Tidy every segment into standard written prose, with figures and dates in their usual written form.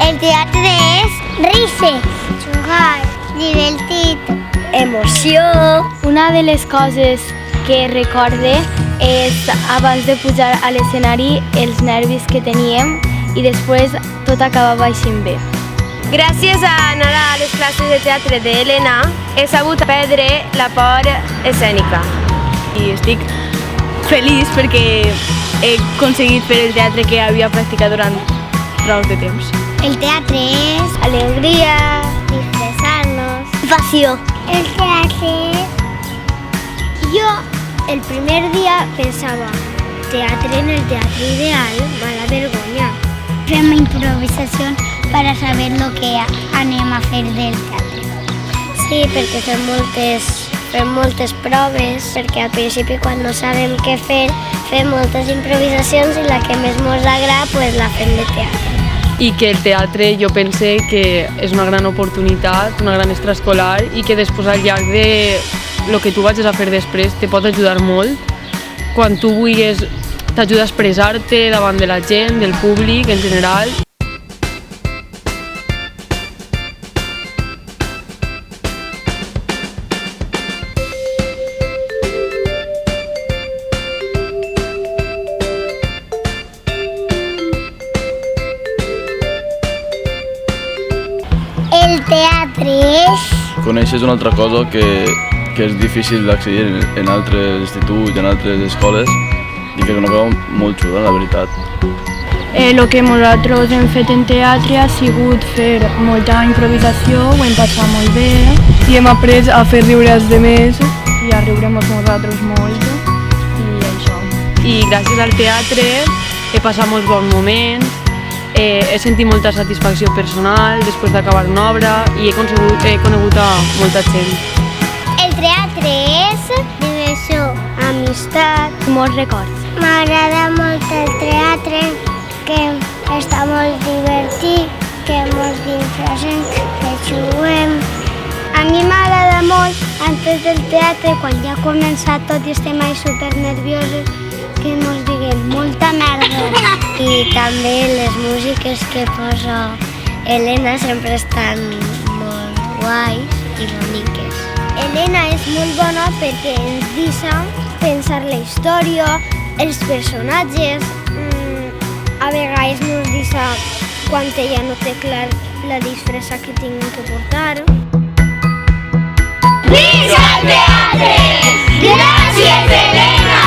El teatre és risses, jugar, divertit, emoció. Una de les coses que recorde és abans de pujar a l'escenari els nervis que teníem i després tot acabava així bé. Gràcies a anar a les classes de teatre d'Helena he sabut perdre la por escènica. I estic feliç perquè he aconseguit fer el teatre que havia practicat durant prou de temps. El teatre és alegria, disfressar-nos, passió. El teatre és... Jo el primer dia pensava teatre en el teatre ideal, mala vergonya. Fem improvisació per saber lo que anem a fer del teatre. Sí, perquè fem moltes proves, perquè al principi quan no sabem què fer, fem moltes improvisacions i la que més ens agrada pues, la fem de teatre. I que el teatre jo pense que és una gran oportunitat, una gran extraescolar i que després al llarg de el que tu vagis a fer després te pot ajudar molt. Quan tu vulguis t'ajuda a expressar-te davant de la gent, del públic en general. El teatre és... Coneixes una altra cosa que és difícil d'accedir en altres instituts, en altres escoles, i que no queda molt xulo, la veritat. El que nosaltres hem fet en teatre ha sigut fer molta improvisació, ho hem passat molt bé I hem après a fer riure els demés. i a riure-nos nosaltres molt i això. I gràcies al teatre he passat molts bons moments, he sentit molta satisfacció personal després d'acabar una obra i he conegut a molta gent. El teatre és diversió, amistat. Molts records. M'agrada molt el teatre, que està molt divertit, que ens disfressem, que juguem. A mi m'agrada molt, antes del teatre, quan ja ha començat tot i estem ahí supernerviosos, que ens diguem molta merda. I també les músiques que posa Helena sempre estan molt guais i boniques. Helena és molt bona perquè ens deixa pensar la història, els personatges. A vegades ens deixa quan ella no té clar la disfressa que tinguin que portar. Visca el teatre! Gràcies, Helena!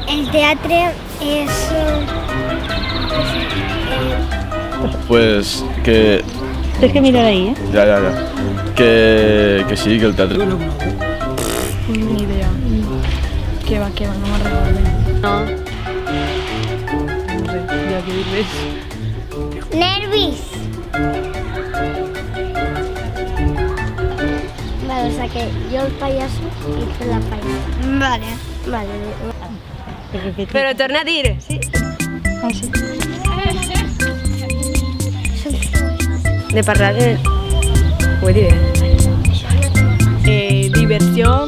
El teatre és... Pues que... Tens que mirar ahí, Ja. Que sí, que el teatre... Ni idea. Què va, no me'n recordo. No. No sé, ja que dir res. Nervis! Vale, o sea que jo el payaso i tu la payasa. Vale. Però torna a dir. Sí. Ah, sí. De parlar de... Ho he dit. Diversió,